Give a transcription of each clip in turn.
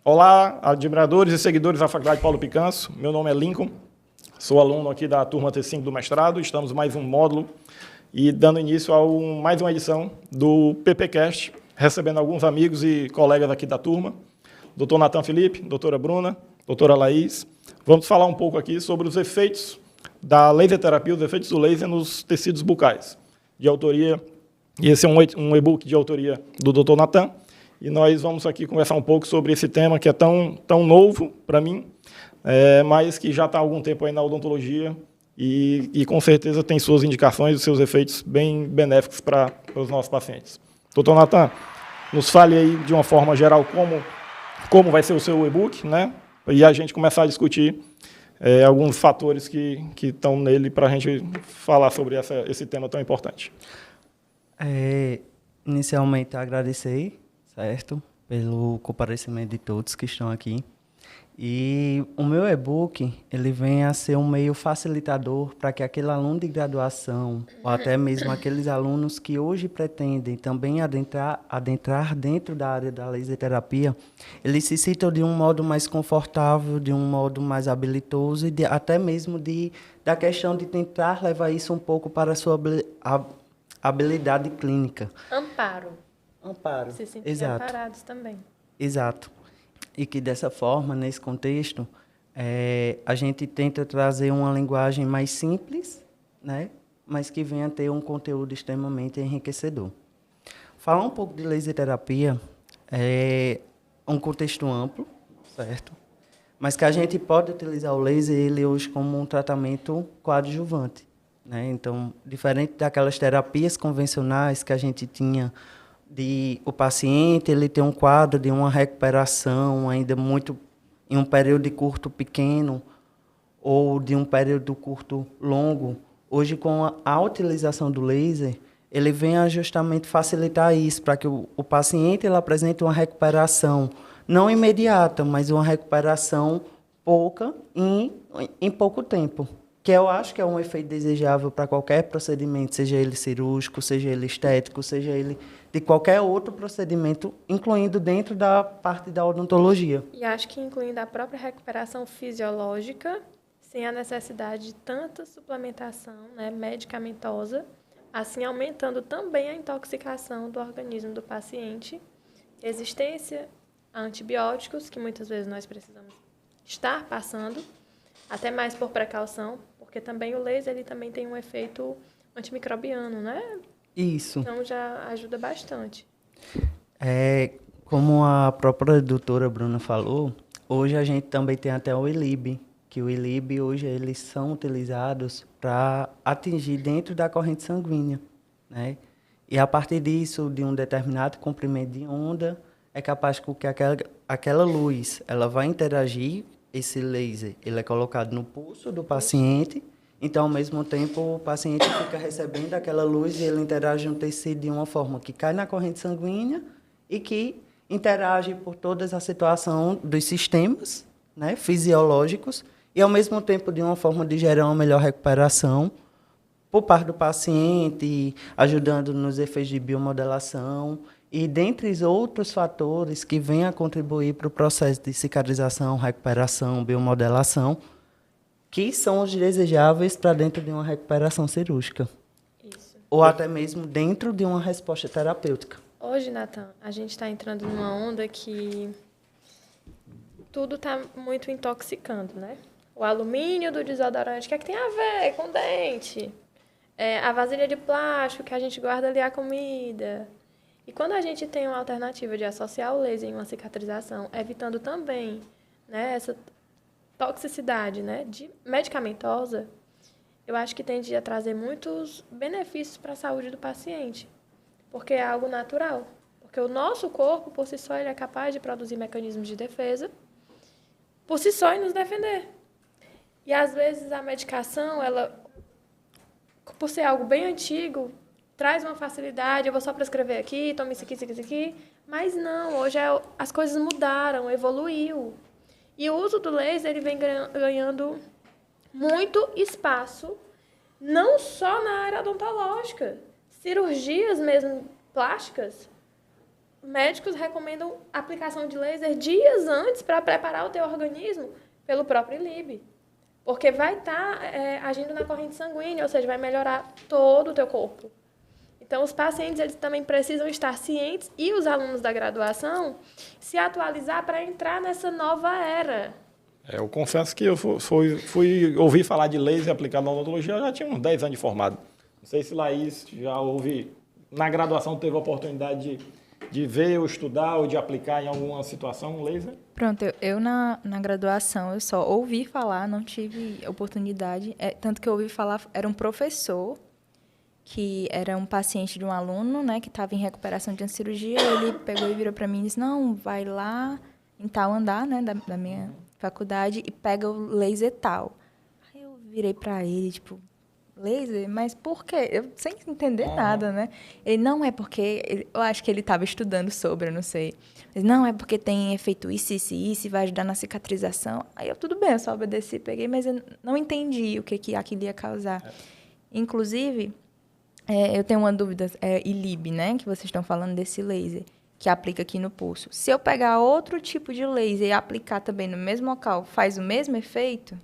Olá, admiradores e seguidores da Faculdade Paulo Picanso. Meu nome é Lincoln, sou aluno aqui da turma T5 do mestrado. Estamos mais um módulo e dando início a mais uma edição do PPcast, recebendo alguns amigos e colegas aqui da turma. Doutor Natan Felipe, doutora Bruna, doutora Laís. Vamos falar um pouco aqui sobre os efeitos da laser terapia, os efeitos do laser nos tecidos bucais, de autoria, e esse é um e-book de autoria do doutor Natan, e nós vamos aqui conversar um pouco sobre esse tema que é tão novo para mim, mas que já está há algum tempo aí na odontologia e com certeza tem suas indicações e seus efeitos bem benéficos para os nossos pacientes. Doutor Natan, nos fale aí de uma forma geral como vai ser o seu e-book, né? E a gente começar a discutir alguns fatores que estão nele para a gente falar sobre esse tema tão importante. Inicialmente, agradecer, certo, pelo comparecimento de todos que estão aqui. E o meu e-book, ele vem a ser um meio facilitador para que aquele aluno de graduação, ou até mesmo aqueles alunos que hoje pretendem também adentrar dentro da área da laser terapia, eles se sintam de um modo mais confortável, de um modo mais habilidoso e até mesmo da questão de tentar levar isso um pouco para a sua habilidade clínica. Amparo. Se sentirem amparados também. Exato. E que, dessa forma, nesse contexto, a gente tenta trazer uma linguagem mais simples, né? Mas que venha a ter um conteúdo extremamente enriquecedor. Falar um pouco de laser terapia é um contexto amplo, certo? Mas que a gente pode utilizar o laser ele hoje como um tratamento coadjuvante, né? Então, diferente daquelas terapias convencionais que a gente tinha, o paciente ele tem um quadro de uma recuperação ainda muito em um período de curto pequeno ou de um período curto longo. Hoje, com a utilização do laser, ele vem a justamente facilitar isso, para que o paciente ele apresente uma recuperação não imediata, mas uma recuperação pouca em pouco tempo. Que eu acho que é um efeito desejável para qualquer procedimento, seja ele cirúrgico, seja ele estético, seja ele de qualquer outro procedimento, incluindo dentro da parte da odontologia. E acho que incluindo a própria recuperação fisiológica, sem a necessidade de tanta suplementação, né, medicamentosa, assim aumentando também a intoxicação do organismo do paciente, resistência a antibióticos, que muitas vezes nós precisamos estar passando, até mais por precaução, porque também o laser ele também tem um efeito antimicrobiano, né? Isso. Então já ajuda bastante. Como a própria doutora Bruna falou, hoje a gente também tem até o ILIB, que o ILIB hoje eles são utilizados para atingir dentro da corrente sanguínea, né? E a partir disso, de um determinado comprimento de onda, é capaz que aquela luz ela vai interagir. Esse laser ele é colocado no pulso do paciente, então, ao mesmo tempo, o paciente fica recebendo aquela luz e ele interage no tecido de uma forma que cai na corrente sanguínea e que interage por toda a situação dos sistemas, né, fisiológicos e, ao mesmo tempo, de uma forma de gerar uma melhor recuperação por parte do paciente, ajudando nos efeitos de biomodelação e dentre os outros fatores que vêm a contribuir para o processo de cicatrização, recuperação, biomodelação, que são os desejáveis para dentro de uma recuperação cirúrgica. Isso. Ou até mesmo dentro de uma resposta terapêutica. Hoje, Natan, a gente está entrando numa onda que tudo está muito intoxicando, né? O alumínio do desodorante, o que é que tem a ver com dente? A vasilha de plástico que a gente guarda ali a comida. E quando a gente tem uma alternativa de associar o laser em uma cicatrização, evitando também, né, essa toxicidade, né, medicamentosa, eu acho que tende a trazer muitos benefícios para a saúde do paciente, porque é algo natural. Porque o nosso corpo, por si só, ele é capaz de produzir mecanismos de defesa, por si só, e nos defender. E, às vezes, a medicação, ela, por ser algo bem antigo, traz uma facilidade, eu vou só prescrever aqui, tome isso aqui, isso aqui, isso aqui. Mas não, hoje as coisas mudaram, evoluiu. E o uso do laser ele vem ganhando muito espaço, não só na área odontológica. Cirurgias mesmo plásticas médicos recomendam aplicação de laser dias antes para preparar o teu organismo pelo próprio ILIB. Porque vai estar agindo na corrente sanguínea, ou seja, vai melhorar todo o teu corpo. Então, os pacientes eles também precisam estar cientes e os alunos da graduação se atualizar para entrar nessa nova era. Eu confesso que eu fui ouvir falar de laser aplicado na odontologia, eu já tinha uns 10 anos de formado. Não sei se Laís já ouvi, na graduação teve a oportunidade de ver ou estudar ou de aplicar em alguma situação um laser? Pronto, eu na graduação eu só ouvi falar, não tive oportunidade. Tanto que eu ouvi falar, era um professor que era um paciente de um aluno, né, que estava em recuperação de uma cirurgia. Ele pegou e virou para mim e disse, não, vai lá em tal andar, né, da minha faculdade e pega o laser tal. Aí eu virei para ele, tipo, laser? Mas por quê? Eu sem entender nada, né? Ele, não, é porque... eu acho que ele estava estudando sobre, eu não sei. Mas, não, é porque tem efeito isso, e vai ajudar na cicatrização. Aí eu, tudo bem, eu só obedeci, peguei, mas eu não entendi o que aquilo ia causar. Inclusive, eu tenho uma dúvida, ILIB, né? Que vocês estão falando desse laser, que aplica aqui no pulso. Se eu pegar outro tipo de laser e aplicar também no mesmo local, faz o mesmo efeito?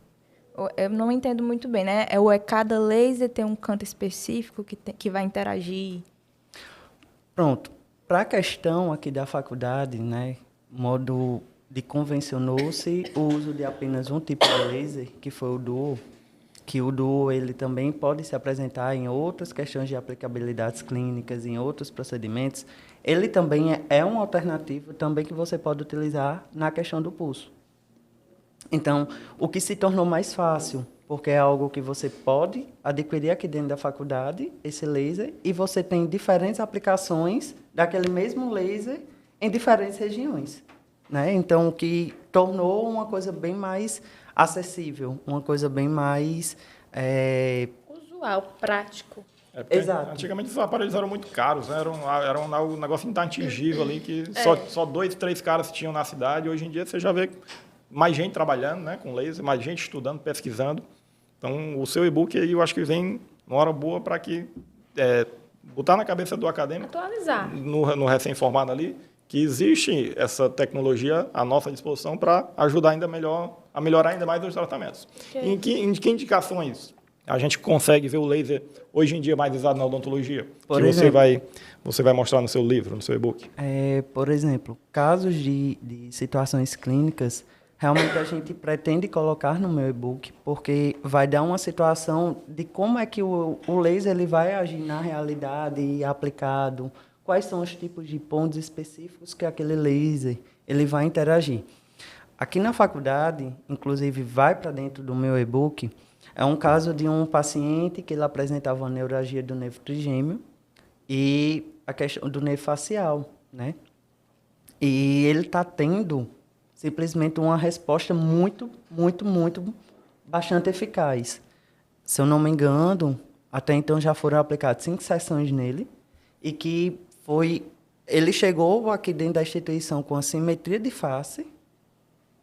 Eu não entendo muito bem, né? Ou cada laser tem um canto específico que vai interagir? Pronto. Para a questão aqui da faculdade, né, modo de convencionou-se o uso de apenas um tipo de laser, que foi o duo, que o duo ele também pode se apresentar em outras questões de aplicabilidades clínicas, em outros procedimentos. Ele também é uma alternativa também que você pode utilizar na questão do pulso. Então, o que se tornou mais fácil, porque é algo que você pode adquirir aqui dentro da faculdade, esse laser, e você tem diferentes aplicações daquele mesmo laser em diferentes regiões, né? Então, o que tornou uma coisa bem mais acessível, uma coisa bem mais... usual, prático. Exato. Antigamente os aparelhos eram muito caros, né? Era um negócio intangível ali, que só 2, 3 caras tinham na cidade. Hoje em dia você já vê mais gente trabalhando, né, com laser, mais gente estudando, pesquisando. Então, o seu e-book aí eu acho que vem numa hora boa para que botar na cabeça do acadêmico, atualizar, no recém-formado ali, que existe essa tecnologia à nossa disposição para ajudar ainda melhor, a melhorar ainda mais os tratamentos. Okay. Em que indicações a gente consegue ver o laser hoje em dia mais usado na odontologia? Por que exemplo, você vai mostrar no seu livro, no seu e-book? Por exemplo, casos de situações clínicas, realmente a gente pretende colocar no meu e-book, porque vai dar uma situação de como é que o laser ele vai agir na realidade e aplicado, quais são os tipos de pontos específicos que aquele laser ele vai interagir. Aqui na faculdade, inclusive vai para dentro do meu e-book, é um caso de um paciente que ele apresentava uma neuralgia do nervo trigêmeo e a questão do nervo facial, né? E ele está tendo simplesmente uma resposta muito, muito, muito bastante eficaz. Se eu não me engano, até então já foram aplicadas 5 sessões nele e que ele chegou aqui dentro da instituição com a simetria de face,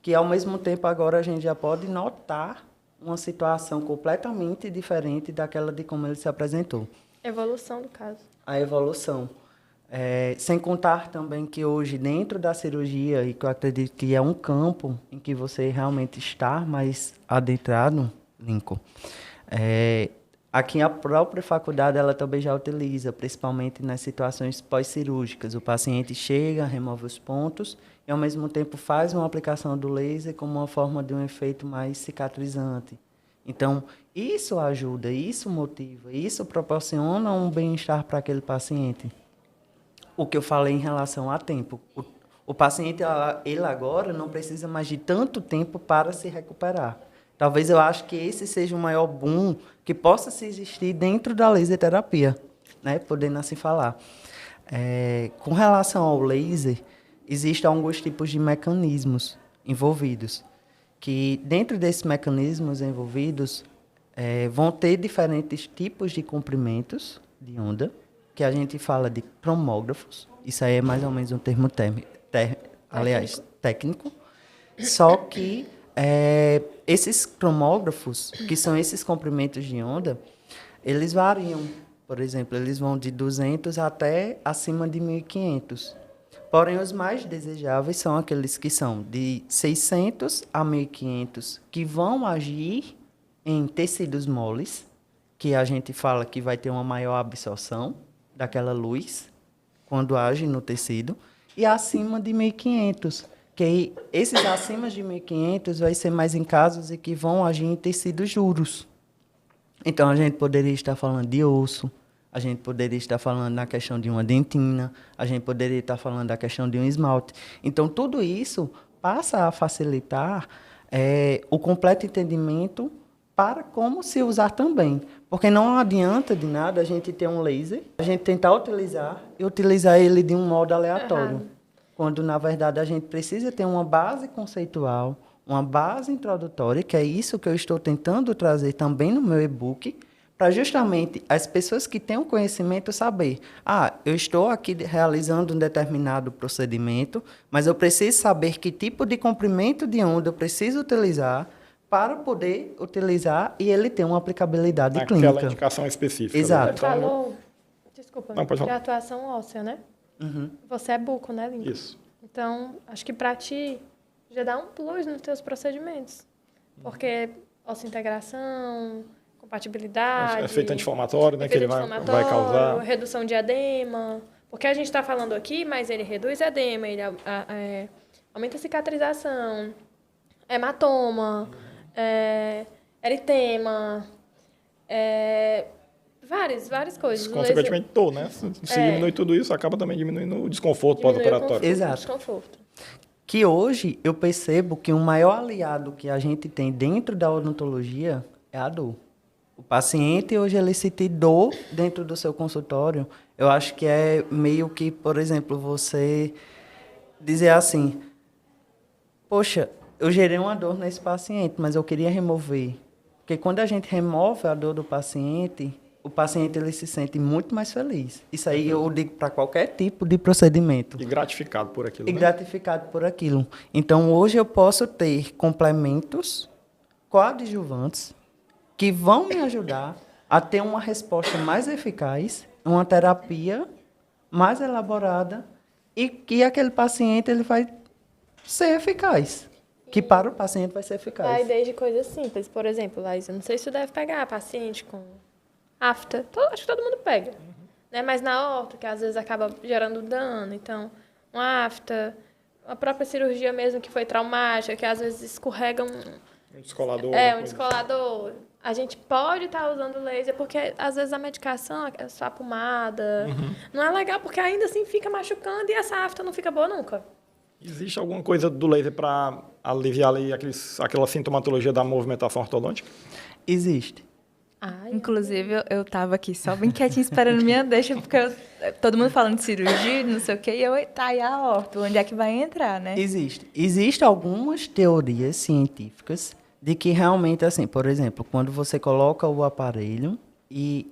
que ao mesmo tempo agora a gente já pode notar uma situação completamente diferente daquela de como ele se apresentou. Evolução do caso. A evolução. Sem contar também que hoje, dentro da cirurgia, e que eu acredito que é um campo em que você realmente está mais adentrado, Lincoln, aqui a própria faculdade ela também já utiliza, principalmente nas situações pós-cirúrgicas. O paciente chega, remove os pontos e, ao mesmo tempo, faz uma aplicação do laser como uma forma de um efeito mais cicatrizante. Então, isso ajuda, isso motiva, isso proporciona um bem-estar para aquele paciente. O que eu falei em relação a tempo. O paciente, ele agora não precisa mais de tanto tempo para se recuperar. Talvez eu acho que esse seja o maior boom que possa se existir dentro da laser terapia, né? Podendo assim falar. Com relação ao laser, existem alguns tipos de mecanismos envolvidos, que dentro desses mecanismos envolvidos vão ter diferentes tipos de comprimentos de onda, que a gente fala de cromógrafos. Isso aí é mais ou menos um termo técnico. Só que esses cromógrafos, que são esses comprimentos de onda, eles variam. Por exemplo, eles vão de 200 até acima de 1.500. Porém, os mais desejáveis são aqueles que são de 600 a 1.500, que vão agir em tecidos moles, que a gente fala que vai ter uma maior absorção daquela luz quando age no tecido, e acima de 1.500, que esses acima de 1.500 vai ser mais em casos em que vão agir em tecidos duros. Então, a gente poderia estar falando de osso, a gente poderia estar falando na questão de uma dentina, a gente poderia estar falando da questão de um esmalte. Então, tudo isso passa a facilitar o completo entendimento para como se usar também. Porque não adianta de nada a gente ter um laser, a gente tentar utilizar e utilizar ele de um modo aleatório. Quando, na verdade, a gente precisa ter uma base conceitual, uma base introdutória, que é isso que eu estou tentando trazer também no meu e-book, para justamente as pessoas que têm o conhecimento saber, eu estou aqui realizando um determinado procedimento, mas eu preciso saber que tipo de comprimento de onda eu preciso utilizar para poder utilizar e ele ter uma aplicabilidade clínica. Aquela indicação específica. Exato. Né? Falou, desculpa, Não, pode falar. de atuação óssea, né? Uhum. Você é buco, né, Lincoln? Isso. Então, acho que para ti já dá um plus nos teus procedimentos. Porque osseointegração, compatibilidade... Efeito anti-inflamatório, né? Que ele vai anti-inflamatório, causar. redução de edema. Porque a gente está falando aqui, mas ele reduz edema, ele aumenta a cicatrização, hematoma, eritema, várias coisas. Consequentemente, dor, né? Se diminui tudo isso, acaba também diminuindo o desconforto pós-operatório. Exato. Desconforto. Que hoje eu percebo que o maior aliado que a gente tem dentro da odontologia é a dor. O paciente hoje ele sentir dor dentro do seu consultório, eu acho que é meio que, por exemplo, você dizer assim, poxa, eu gerei uma dor nesse paciente, mas eu queria remover. Porque quando a gente remove a dor do paciente, o paciente ele se sente muito mais feliz. Isso aí eu digo para qualquer tipo de procedimento. E gratificado por aquilo. E né? gratificado por aquilo. Então, hoje eu posso ter complementos coadjuvantes que vão me ajudar a ter uma resposta mais eficaz, uma terapia mais elaborada e que aquele paciente ele vai ser eficaz. Que para o paciente vai ser eficaz. Vai desde coisas simples. Por exemplo, Laís, eu não sei se tu deve pegar paciente com afta. Acho que todo mundo pega. Né? Mas na horta, que às vezes acaba gerando dano. Então, uma afta, a própria cirurgia mesmo que foi traumática, que às vezes escorrega Um descolador. um descolador. A gente pode estar usando laser, porque às vezes a medicação, a sua pomada, não é legal, porque ainda assim fica machucando e essa afta não fica boa nunca. Existe alguma coisa do laser para aliviar ali aquela sintomatologia da movimentação ortodôntica? Existe. Inclusive, eu estava aqui só bem quietinha esperando minha deixa, porque todo mundo falando de cirurgia, não sei o quê, e eu, tá, e a aorta, onde é que vai entrar, né? Existe. Existem algumas teorias científicas de que realmente, assim, por exemplo, quando você coloca o aparelho e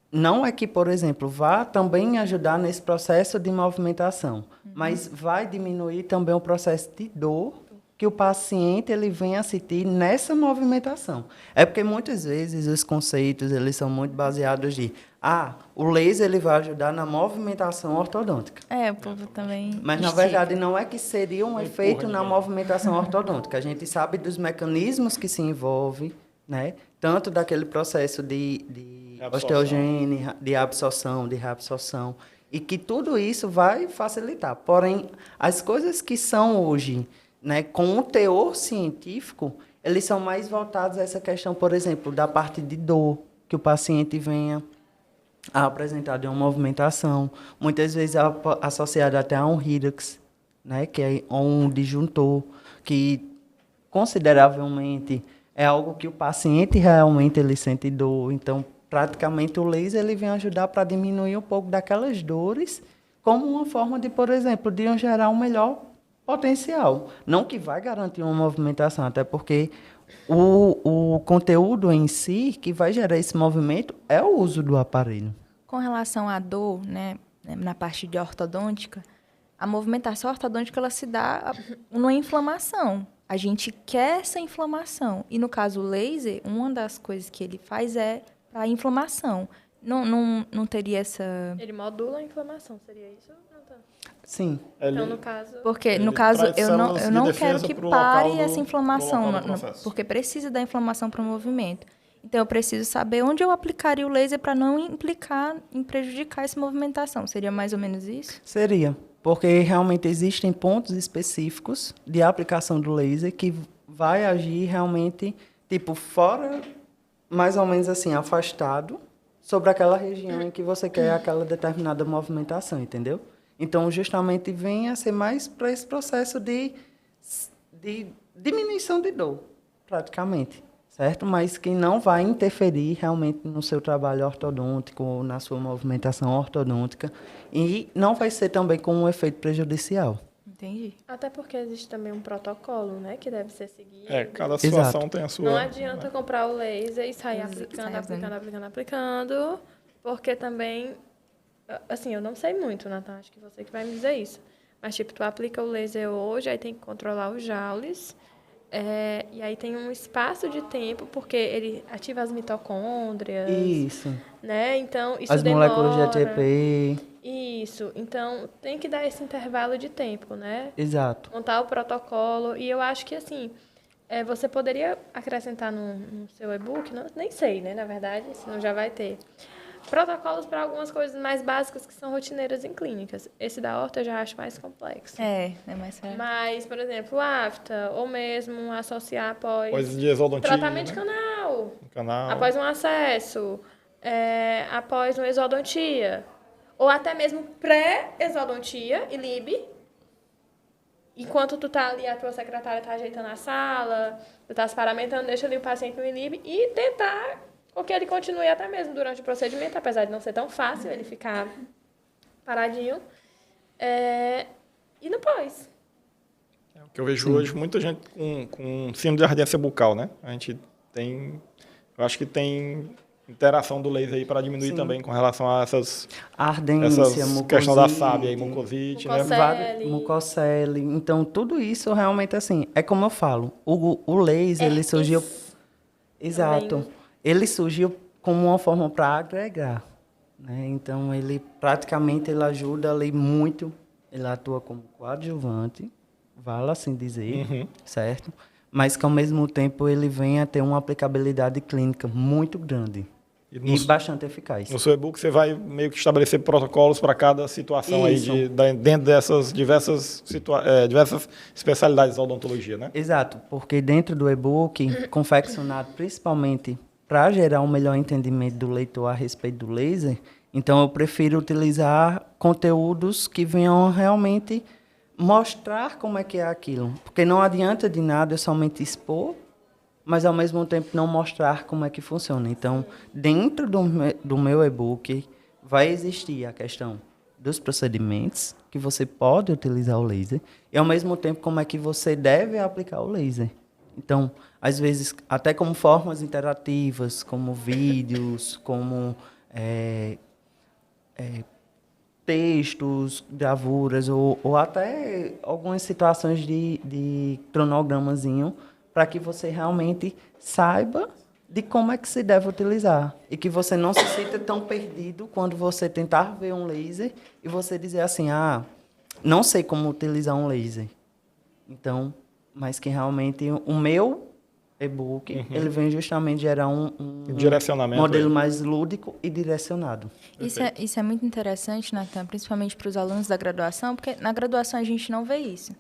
não é que, por exemplo, vá também ajudar nesse processo de movimentação, mas vai diminuir também o processo de dor que o paciente ele vem a sentir nessa movimentação. É porque muitas vezes os conceitos eles são muito baseados de o laser ele vai ajudar na movimentação ortodôntica. O povo também... Mas, na verdade, não é que seria um efeito na movimentação ortodôntica. A gente sabe dos mecanismos que se envolvem, né? Tanto daquele processo de osteogênese, de absorção, de reabsorção, e que tudo isso vai facilitar. Porém, as coisas que são hoje, né, com um teor científico, eles são mais voltados a essa questão, por exemplo, da parte de dor, que o paciente venha a apresentar de uma movimentação, muitas vezes associada até a um redox, né, que é um disjuntor, que consideravelmente é algo que o paciente realmente ele sente dor. Então, praticamente o laser ele vem ajudar para diminuir um pouco daquelas dores, como uma forma de, por exemplo, de gerar um melhor potencial. Não que vai garantir uma movimentação, até porque o conteúdo em si que vai gerar esse movimento é o uso do aparelho. Com relação à dor, né, na parte de ortodôntica, a movimentação ortodôntica ela se dá numa inflamação. A gente quer essa inflamação. E, no caso, o laser, uma das coisas que ele faz é para a inflamação. Não teria essa... Ele modula a inflamação, seria isso? Sim. Então, no caso... Porque, Ele no caso, traz eu células de não defesa quero que pro pare local do- essa inflamação, pro local do processo. porque precisa da inflamação para o movimento. Então, eu preciso saber onde eu aplicaria o laser para não implicar em prejudicar essa movimentação. Seria mais ou menos isso? Seria, porque realmente existem pontos específicos de aplicação do laser que vai agir realmente, tipo, fora, mais ou menos assim, afastado, sobre aquela região em que você quer aquela determinada movimentação, entendeu? Então, justamente vem a ser mais para esse processo de diminuição de dor, praticamente, certo? Mas que não vai interferir realmente no seu trabalho ortodôntico ou na sua movimentação ortodôntica e não vai ser também com um efeito prejudicial. Entendi. Até porque existe também um protocolo, né, que deve ser seguido. Cada situação Exato. tem a sua... Não adianta comprar o laser e sair Sai aplicando, porque também, assim, eu não sei muito, Natan, acho que você que vai me dizer isso. Mas, tipo, tu aplica o laser hoje, aí tem que controlar os joules, e aí tem um espaço de tempo, porque ele ativa as mitocôndrias, Isso. né? Então, isso As demora. moléculas de ATP. Isso. Então, tem que dar esse intervalo de tempo, né? Exato. Montar o protocolo. E eu acho que, assim, você poderia acrescentar no seu e-book, nem sei, né, na verdade, senão já vai ter, protocolos para algumas coisas mais básicas que são rotineiras em clínicas. Esse da horta eu já acho mais complexo. É mais fácil. Mas, por exemplo, o afta, ou mesmo associar após Coisas de exodontia, tratamento de né? canal, Canal. após um acesso, após uma exodontia, ou até mesmo pré-exodontia e LIB. Enquanto tu tá ali, a tua secretária tá ajeitando a sala, tu tá se paramentando, deixa ali o paciente no ILIB e tentar com que ele continue até mesmo durante o procedimento, apesar de não ser tão fácil ele ficar paradinho. E no pós. O que eu vejo hoje, muita gente com síndrome de ardência bucal, né? A gente tem... Eu acho que tem interação do laser aí para diminuir também com relação a essas Ardência, essas questão da mucosite, sábia e mucosite, né? Mucosite. Mucocele. Então, tudo isso realmente, assim, é como eu falo, o laser, ele surgiu... Exato. Também. Ele surgiu como uma forma para agregar, né? Então, ele praticamente ele ajuda ali muito, ele atua como coadjuvante, vale assim dizer, certo? Mas que, ao mesmo tempo, ele vem a ter uma aplicabilidade clínica muito grande e bastante eficaz. No seu e-book você vai meio que estabelecer protocolos para cada situação Isso. aí dentro dessas diversas especialidades da odontologia, né? Exato, porque dentro do e-book, confeccionado principalmente para gerar um melhor entendimento do leitor a respeito do laser, então eu prefiro utilizar conteúdos que venham realmente mostrar como é que é aquilo. Porque não adianta de nada eu somente expor, mas ao mesmo tempo não mostrar como é que funciona. Então, dentro do meu e-book, vai existir a questão dos procedimentos que você pode utilizar o laser e, ao mesmo tempo, como é que você deve aplicar o laser. Então, às vezes, até como formas interativas, como vídeos, como textos, gravuras, ou até algumas situações de cronogramazinho, para que você realmente saiba de como é que se deve utilizar. E que você não se sinta tão perdido quando você tentar ver um laser e você dizer assim, não sei como utilizar um laser. Então, mas que realmente o meu e-book, ele vem justamente gerar um direcionamento modelo aí. mais lúdico e direcionado. Isso é muito interessante, Natan, principalmente para os alunos da graduação, porque na graduação a gente não vê isso.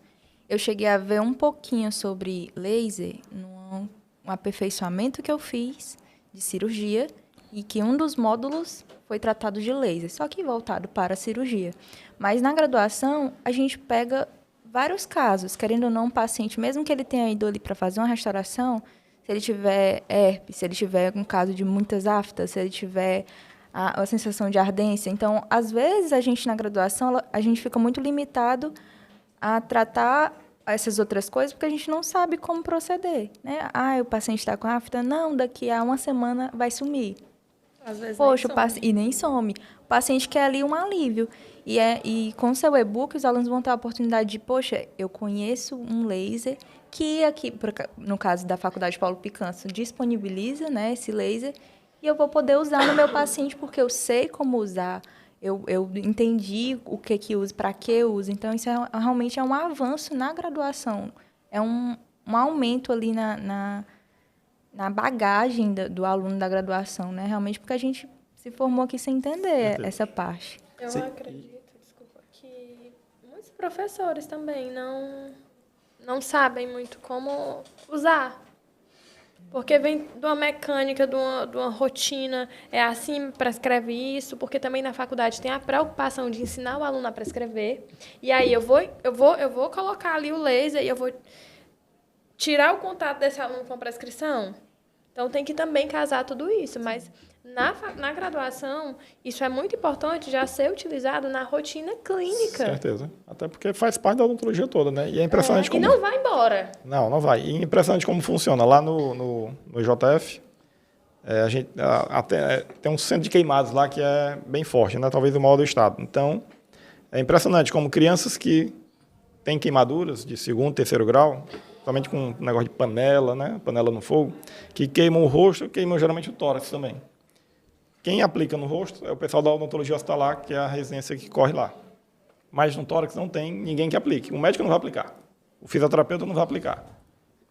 Eu cheguei a ver um pouquinho sobre laser num aperfeiçoamento que eu fiz de cirurgia e que um dos módulos foi tratado de laser, só que voltado para a cirurgia. Mas na graduação, a gente pega vários casos, querendo ou não, um paciente, mesmo que ele tenha ido ali para fazer uma restauração, se ele tiver herpes, se ele tiver um caso de muitas aftas, se ele tiver a sensação de ardência. Então, às vezes, a gente na graduação, a gente fica muito limitado a tratar essas outras coisas, porque a gente não sabe como proceder, né? O paciente está com afta? Não, daqui a uma semana vai sumir. Às vezes Poxa, nem some. e nem some. O paciente quer ali um alívio. E com o seu e-book, os alunos vão ter a oportunidade de, poxa, eu conheço um laser que aqui, no caso da Faculdade Paulo Picanso, disponibiliza, né, esse laser, e eu vou poder usar no meu paciente, porque eu sei como usar, eu entendi o que uso, para que uso. Então, isso realmente é um avanço na graduação. É um aumento ali na bagagem do aluno da graduação, né? Realmente porque a gente se formou aqui sem entender essa parte. Eu acredito, desculpa, que muitos professores também não sabem muito como usar. Porque vem de uma mecânica, de uma rotina, é assim, prescreve isso, porque também na faculdade tem a preocupação de ensinar o aluno a prescrever. E aí eu vou colocar ali o laser e eu vou tirar o contato desse aluno com a prescrição. Então tem que também casar tudo isso, mas na graduação, isso é muito importante já ser utilizado na rotina clínica. Certeza. Até porque faz parte da odontologia toda, né? E é impressionante como... E não vai embora. Não vai. E é impressionante como funciona. Lá no IJF, a gente tem um centro de queimados lá que é bem forte, né? Talvez o maior do estado. Então, é impressionante como crianças que têm queimaduras de 2º, 3º grau, somente com um negócio de panela, né? Panela no fogo, que queimam o rosto, queimam geralmente o tórax também. Quem aplica no rosto é o pessoal da odontologia hospitalar, que é a residência que corre lá. Mas no tórax não tem ninguém que aplique. O médico não vai aplicar. O fisioterapeuta não vai aplicar.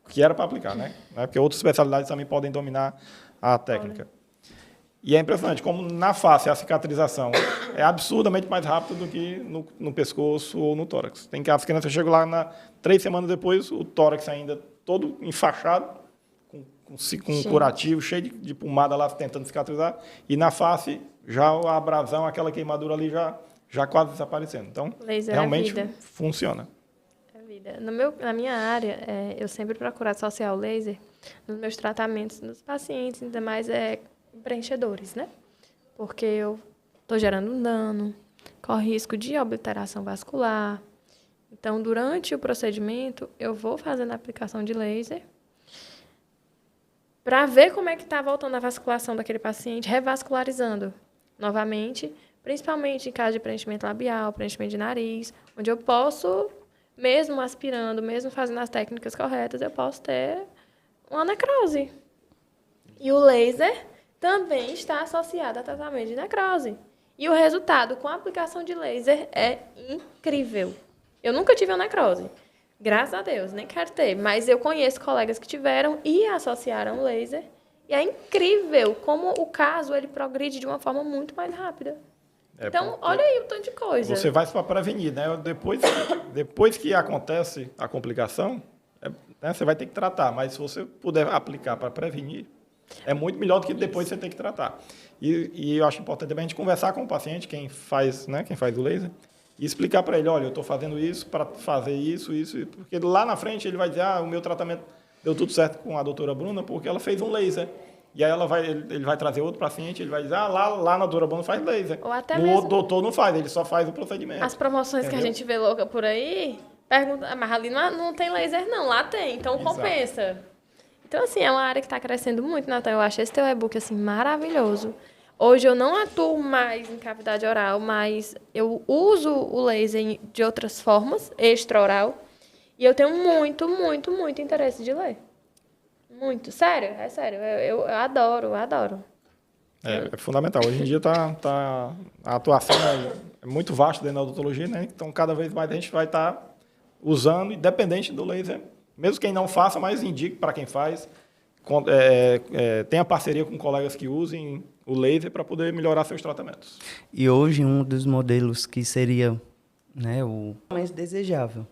O que era para aplicar, né? Porque outras especialidades também podem dominar a técnica. E é impressionante como na face a cicatrização é absurdamente mais rápida do que no pescoço ou no tórax. As crianças chegam lá 3 semanas depois, o tórax ainda todo enfaixado, com curativo, cheio de pomada lá tentando cicatrizar, e na face já a abrasão, aquela queimadura ali já quase desaparecendo. Então, laser realmente é vida. Funciona. É vida. Na minha área, eu sempre procuro associar o laser nos meus tratamentos dos pacientes, ainda mais preenchedores, né? Porque eu estou gerando um dano, corre risco de obliteração vascular. Então, durante o procedimento, eu vou fazendo a aplicação de laser para ver como é que está voltando a vasculação daquele paciente, revascularizando novamente, principalmente em caso de preenchimento labial, preenchimento de nariz, onde eu posso, mesmo aspirando, mesmo fazendo as técnicas corretas, eu posso ter uma necrose. E o laser também está associado a tratamento de necrose. E o resultado com a aplicação de laser é incrível. Eu nunca tive uma necrose. Graças a Deus, nem quero ter. Mas eu conheço colegas que tiveram e associaram o laser. E é incrível como o caso ele progride de uma forma muito mais rápida. Então, olha aí o tanto de coisa. Você vai para prevenir, né? Depois que acontece a complicação, né, você vai ter que tratar. Mas se você puder aplicar para prevenir, é muito melhor do que depois você ter que tratar. E eu acho importante também a gente conversar com o paciente, quem faz o laser, e explicar para ele, olha, eu estou fazendo isso para fazer isso, porque lá na frente ele vai dizer, o meu tratamento deu tudo certo com a doutora Bruna, porque ela fez um laser. E aí ele vai trazer outro paciente, ele vai dizer, lá na doutora Bruna faz laser. Ou até o mesmo outro doutor não faz, ele só faz o procedimento. as promoções que a gente vê louca por aí, pergunta, mas ali não tem laser não, lá tem, então Exato. compensa. Então, assim, é uma área que está crescendo muito, Natan. Eu acho esse teu e-book, assim, maravilhoso. Hoje eu não atuo mais em cavidade oral, mas eu uso o laser de outras formas, extra-oral, e eu tenho muito, muito, muito interesse de ler. Muito. Sério, é sério. Eu adoro. É fundamental. Hoje em dia a atuação é muito vasta dentro da odontologia, né? Então, cada vez mais a gente vai estar usando, independente do laser. Mesmo quem não faça, mas indique para quem faz. Tenha parceria com colegas que usem o laser para poder melhorar seus tratamentos. E hoje um dos modelos que seria, né, o mais desejável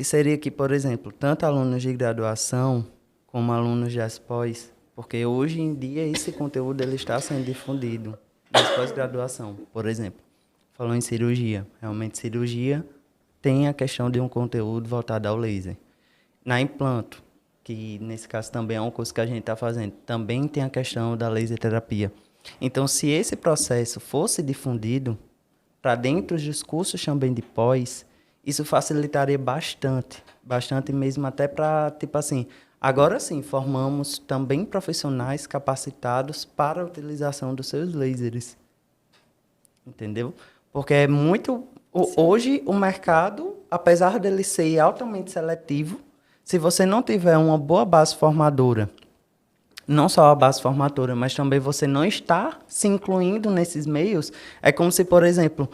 seria que, por exemplo, tanto alunos de graduação como alunos de pós, porque hoje em dia esse conteúdo ele está sendo difundido nas pós-graduação, por exemplo. Falou em cirurgia, realmente cirurgia tem a questão de um conteúdo voltado ao laser. Na implanto, que nesse caso também é um curso que a gente está fazendo, também tem a questão da laser terapia. Então, se esse processo fosse difundido para dentro dos cursos também de pós, isso facilitaria bastante mesmo, até para, tipo assim, agora sim, formamos também profissionais capacitados para a utilização dos seus lasers. Entendeu? Porque é muito... Hoje, o mercado, apesar dele ser altamente seletivo, se você não tiver uma boa base formadora não só a base formatura, mas também você não está se incluindo nesses meios. É como se, por exemplo,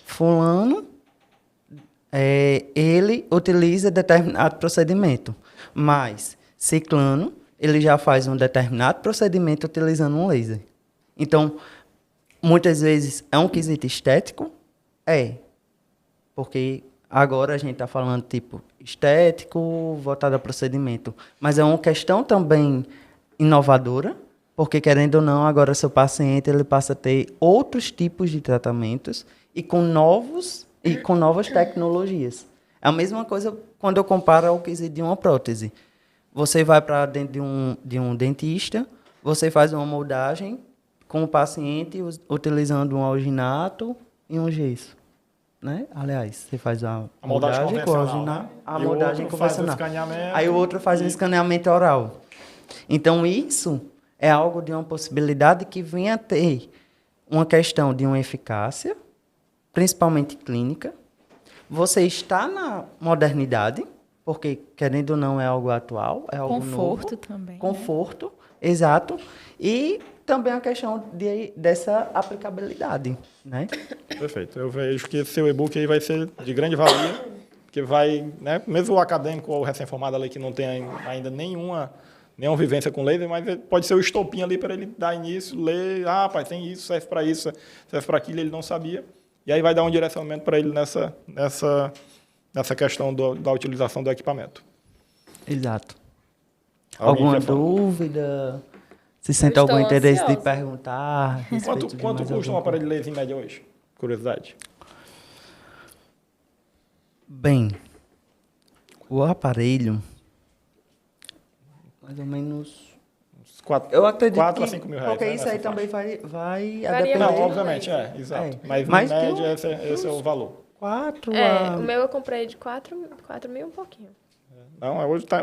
fulano, ele utiliza determinado procedimento, mas ciclano, ele já faz um determinado procedimento utilizando um laser. Então, muitas vezes é um quesito estético? Porque agora a gente está falando tipo estético, voltado a procedimento, mas é uma questão também inovadora, porque querendo ou não, agora seu paciente ele passa a ter outros tipos de tratamentos e com novas tecnologias. É a mesma coisa quando eu comparo ao quesito de uma prótese. Você vai para dentro de um dentista, você faz uma moldagem com o paciente utilizando um alginato e um gesso. Né? Aliás, você faz a moldagem com o alginato, né? a moldagem convencional. Escaneamento, aí o outro faz um escaneamento oral. Então, isso é algo de uma possibilidade que vem a ter uma questão de uma eficácia, principalmente clínica. Você está na modernidade, porque, querendo ou não, é algo atual, é algo Conforto novo. também. Conforto, né? Exato. E também a questão dessa aplicabilidade, né? Perfeito. Eu vejo que esse seu e-book aí vai ser de grande valia, que vai, né, mesmo o acadêmico ou o recém-formado ali que não tem ainda nenhuma vivência com laser, mas pode ser o estopim ali para ele dar início, ler, pai, tem isso, serve para isso, serve para aquilo, ele não sabia. E aí vai dar um direcionamento para ele nessa questão da utilização do equipamento. Exato. Alguém Alguma quer falar? dúvida? Se sente estou algum interesse de ansiosa. perguntar? a respeito de Quanto mais custa um alguma aparelho de laser em média hoje? Curiosidade. Bem, o aparelho, mais ou menos... Eu acredito 4 a que 5 mil reais. porque né, isso nessa aí também faixa. vai Varia depender. Não, muito. obviamente, exato. Mas, Mas em média, tem esse é o valor. 4 O meu eu comprei de 4 mil um pouquinho. Não,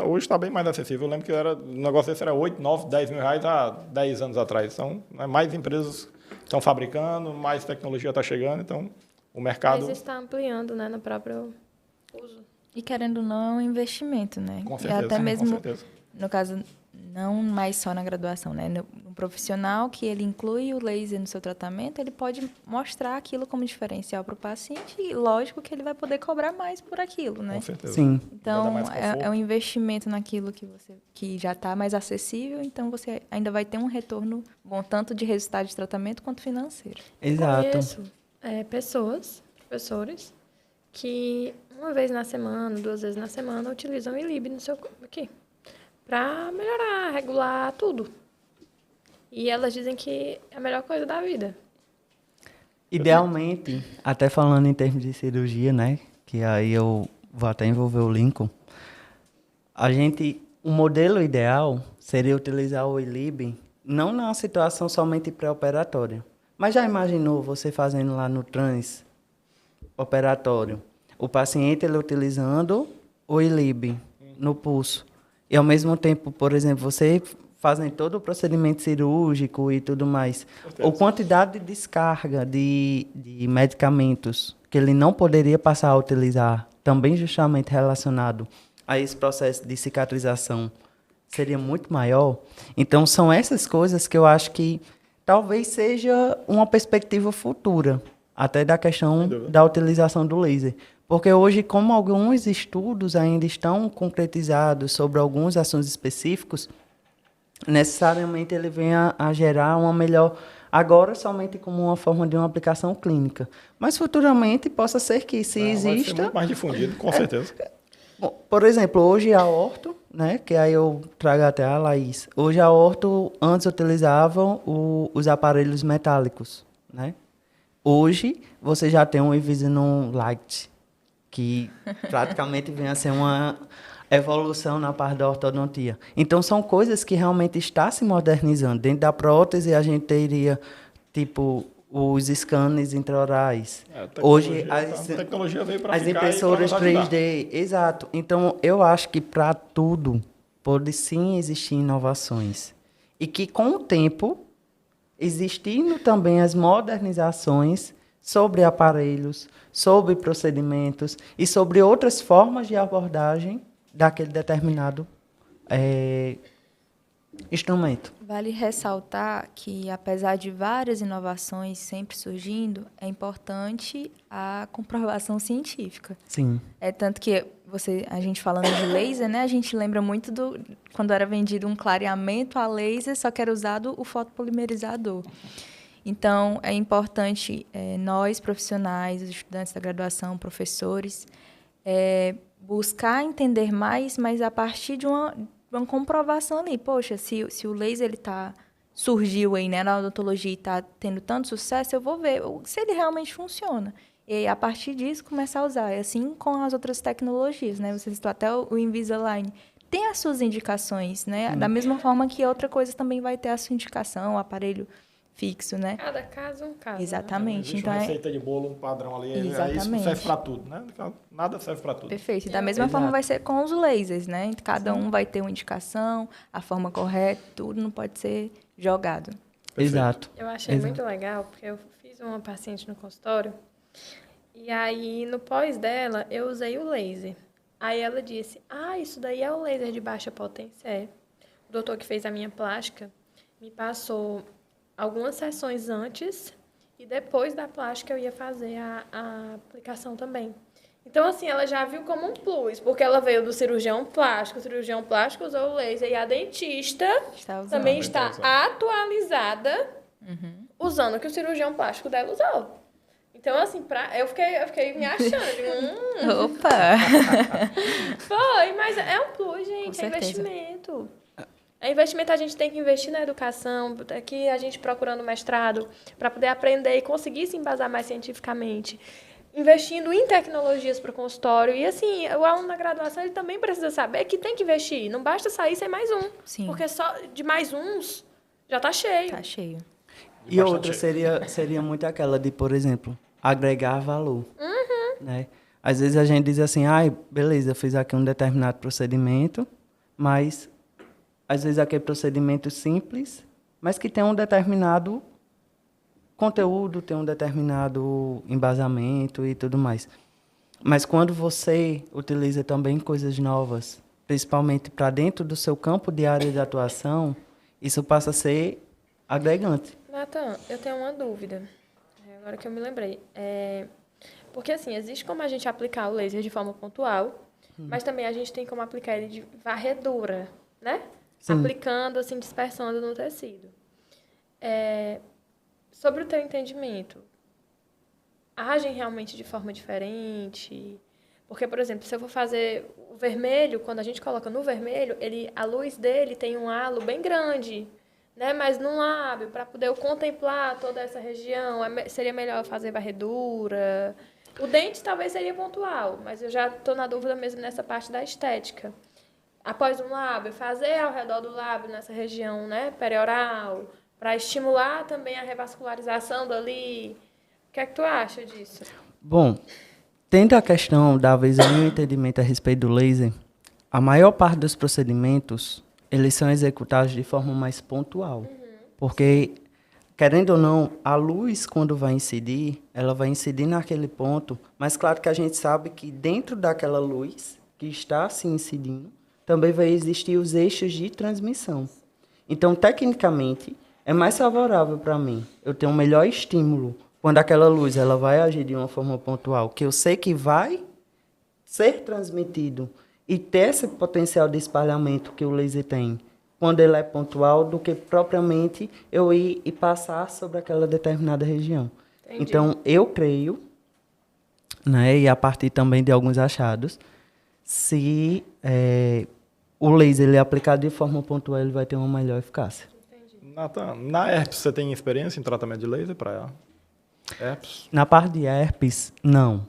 hoje tá bem mais acessível. Eu lembro que o negócio desse era 8, 9, 10 mil reais há 10 anos atrás. Então, mais empresas estão fabricando, mais tecnologia está chegando, então o mercado... Mas está ampliando, né, no próprio uso. E querendo ou não, é um investimento, né? Com E certeza, até mesmo, com certeza. no caso, não mais só na graduação, né? No profissional que ele inclui o laser no seu tratamento, ele pode mostrar aquilo como diferencial para o paciente e lógico que ele vai poder cobrar mais por aquilo, né? Com certeza. Sim. Vai dar Então, mais conforto. é um investimento naquilo que já está mais acessível, então você ainda vai ter um retorno bom, tanto de resultado de tratamento quanto financeiro. Exato. Conheço pessoas, professores, que uma vez na semana, 2 vezes na semana, utilizam o ILIB no seu aqui para melhorar, regular tudo. E elas dizem que é a melhor coisa da vida. Idealmente, até falando em termos de cirurgia, né? Que aí eu vou até envolver o Lincoln. O modelo ideal seria utilizar o ILIB não numa situação somente pré-operatória. Mas já imaginou você fazendo lá no trans-operatório, o paciente ele utilizando o ILIB no pulso. E ao mesmo tempo, por exemplo, você fazem todo o procedimento cirúrgico e tudo mais. A quantidade de descarga de medicamentos que ele não poderia passar a utilizar, também justamente relacionado a esse processo de cicatrização, seria muito maior. Então, são essas coisas que eu acho que talvez seja uma perspectiva futura, até da questão da utilização do laser. Porque hoje, como alguns estudos ainda estão concretizados sobre alguns assuntos específicos, necessariamente ele vem a gerar uma melhor, agora somente como uma forma de uma aplicação clínica. Mas futuramente possa ser que se Vai ser exista... muito mais difundido, com certeza. Bom, por exemplo, hoje a orto, né, que aí eu trago até a Laís, hoje a orto antes utilizavam os aparelhos metálicos, né? Hoje você já tem um Invisalign Lite, que praticamente vem a ser uma evolução na parte da ortodontia. Então, são coisas que realmente estão se modernizando. Dentro da prótese, a gente teria, tipo, os scanners intraorais. Hoje, a tecnologia veio para as ficar impressoras e pra nos 3D. Exato. Então, eu acho que para tudo pode sim existir inovações. E que, com o tempo, existindo também as modernizações sobre aparelhos, sobre procedimentos e sobre outras formas de abordagem daquele determinado instrumento. Vale ressaltar que, apesar de várias inovações sempre surgindo, é importante a comprovação científica. Sim. É tanto que a gente falando de laser, né, a gente lembra muito do quando era vendido um clareamento a laser, só que era usado o fotopolimerizador. Então, é importante nós, profissionais, os estudantes da graduação, professores, buscar entender mais, mas a partir de uma comprovação ali. Poxa, se o laser surgiu aí, né, na odontologia e está tendo tanto sucesso, eu vou ver se ele realmente funciona. E, a partir disso, começar a usar. É assim com as outras tecnologias, né? Você citou até o Invisalign. Tem as suas indicações, né? Da mesma forma que outra coisa também vai ter a sua indicação, o aparelho fixo, né? Cada caso é um caso. Exatamente. Existe Então, uma receita de bolo, um padrão ali. Exatamente. Isso serve para tudo, né? Nada serve para tudo. Perfeito. E da mesma forma vai ser com os lasers, né? Cada um vai ter uma indicação, a forma correta, tudo não pode ser jogado. Exato. Eu achei muito legal, porque eu fiz uma paciente no consultório, e aí, no pós dela, eu usei o laser. Aí ela disse, isso daí é o laser de baixa potência. É. O doutor que fez a minha plástica me passou algumas sessões antes e depois da plástica eu ia fazer a aplicação também. Então, assim, ela já viu como um plus, porque ela veio do cirurgião plástico, o cirurgião plástico usou o laser e a dentista também está atualizada usando o que o cirurgião plástico dela usou. Então, assim, eu fiquei me achando. Opa! Foi, mas é um plus, gente, é investimento. É investimento, a gente tem que investir na educação, aqui a gente procurando mestrado para poder aprender e conseguir se embasar mais cientificamente. Investindo em tecnologias para o consultório. E, assim, o aluno na graduação ele também precisa saber que tem que investir. Não basta sair sem mais um. Sim. Porque só de mais uns já está cheio. Tá cheio. E outra seria muito aquela de, por exemplo, agregar valor. Né? Às vezes a gente diz assim, beleza, eu fiz aqui um determinado procedimento, mas às vezes aquele procedimento simples, mas que tem um determinado conteúdo, tem um determinado embasamento e tudo mais. Mas quando você utiliza também coisas novas, principalmente para dentro do seu campo de área de atuação, isso passa a ser agregante. Nathan, eu tenho uma dúvida, agora que eu me lembrei. Porque, assim, existe como a gente aplicar o laser de forma pontual, mas também a gente tem como aplicar ele de varredura, né? Sim. Aplicando, assim, dispersando no tecido. Sobre o teu entendimento, agem realmente de forma diferente? Porque, por exemplo, se eu for fazer o vermelho, quando a gente coloca no vermelho, a luz dele tem um halo bem grande, né? Mas no lábio, para poder eu contemplar toda essa região, seria melhor fazer varredura. O dente talvez seria pontual, mas eu já estou na dúvida mesmo nessa parte da estética. Após um lábio, fazer ao redor do lábio, nessa região, né, perioral, para estimular também a revascularização dali. O que é que tu acha disso? Bom, tendo a questão da visão e o entendimento a respeito do laser, a maior parte dos procedimentos, eles são executados de forma mais pontual. Porque, querendo ou não, a luz, quando vai incidir, ela vai incidir naquele ponto, mas claro que a gente sabe que dentro daquela luz que está se incidindo, também vai existir os eixos de transmissão. Então, tecnicamente, é mais favorável para mim eu ter um melhor estímulo quando aquela luz ela vai agir de uma forma pontual, que eu sei que vai ser transmitido e ter esse potencial de espalhamento que o laser tem, quando ele é pontual, do que propriamente eu ir e passar sobre aquela determinada região. Entendi. Então, eu creio, né, e a partir também de alguns achados, se o laser ele é aplicado de forma pontual, ele vai ter uma melhor eficácia. Nathan, na herpes você tem experiência em tratamento de laser para herpes? Na parte de herpes, não.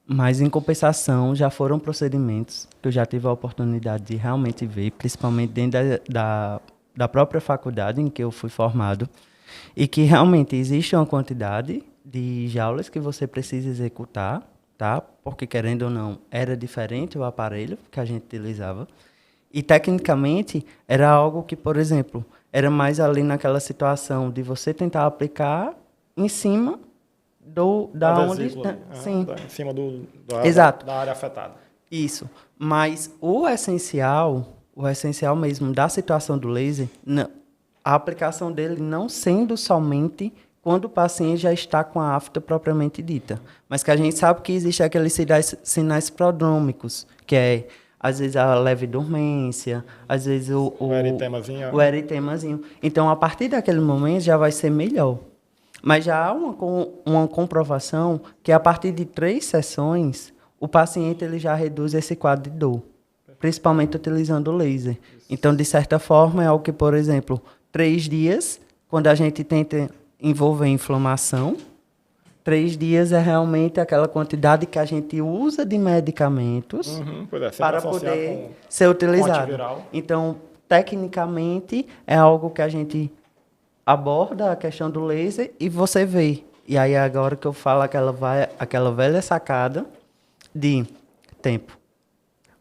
Mas, em compensação, já foram procedimentos que eu já tive a oportunidade de realmente ver, principalmente dentro da própria faculdade em que eu fui formado, e que realmente existe uma quantidade de jaulas que você precisa executar, tá? Porque, querendo ou não, era diferente o aparelho que a gente utilizava. E, tecnicamente, era algo que, por exemplo, era mais ali naquela situação de você tentar aplicar em cima da onde... Sim. Em cima Exato. da área afetada. Isso. Mas o essencial, o essencial mesmo da situação do laser, a aplicação dele não sendo somente quando o paciente já está com a afta propriamente dita, mas que a gente sabe que existe aqueles sinais prodrômicos, que é, às vezes, a leve dormência, às vezes O eritemazinho. o eritemazinho. Então, a partir daquele momento, já vai ser melhor. Mas já há uma comprovação que, a partir de 3 sessões, o paciente ele já reduz esse quadro de dor, principalmente utilizando o laser. Então, de certa forma, é algo que, por exemplo, 3 dias, quando a gente tenta envolver inflamação, 3 dias é realmente aquela quantidade que a gente usa de medicamentos Pois é, sempre para associar poder ser utilizado. antiviral. Então, tecnicamente, é algo que a gente aborda a questão do laser e você vê. E aí, agora que eu falo aquela velha sacada de tempo.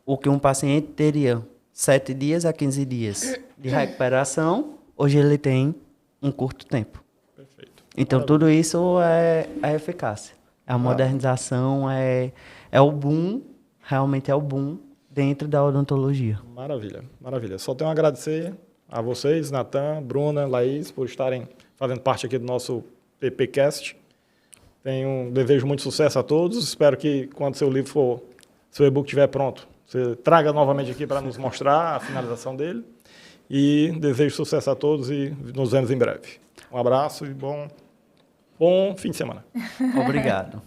O que um paciente teria 7 dias a 15 dias de recuperação, hoje ele tem um curto tempo. Perfeito. Então, tudo isso é a eficácia. A modernização é o boom, realmente é o boom dentro da odontologia. Maravilha, maravilha. Só tenho a agradecer a vocês, Natan, Bruna, Laís, por estarem fazendo parte aqui do nosso PPcast. Desejo muito sucesso a todos. Espero que, quando seu e-book estiver pronto, você traga novamente aqui para nos mostrar a finalização dele. E desejo sucesso a todos e nos vemos em breve. Um abraço e bom fim de semana. Obrigado.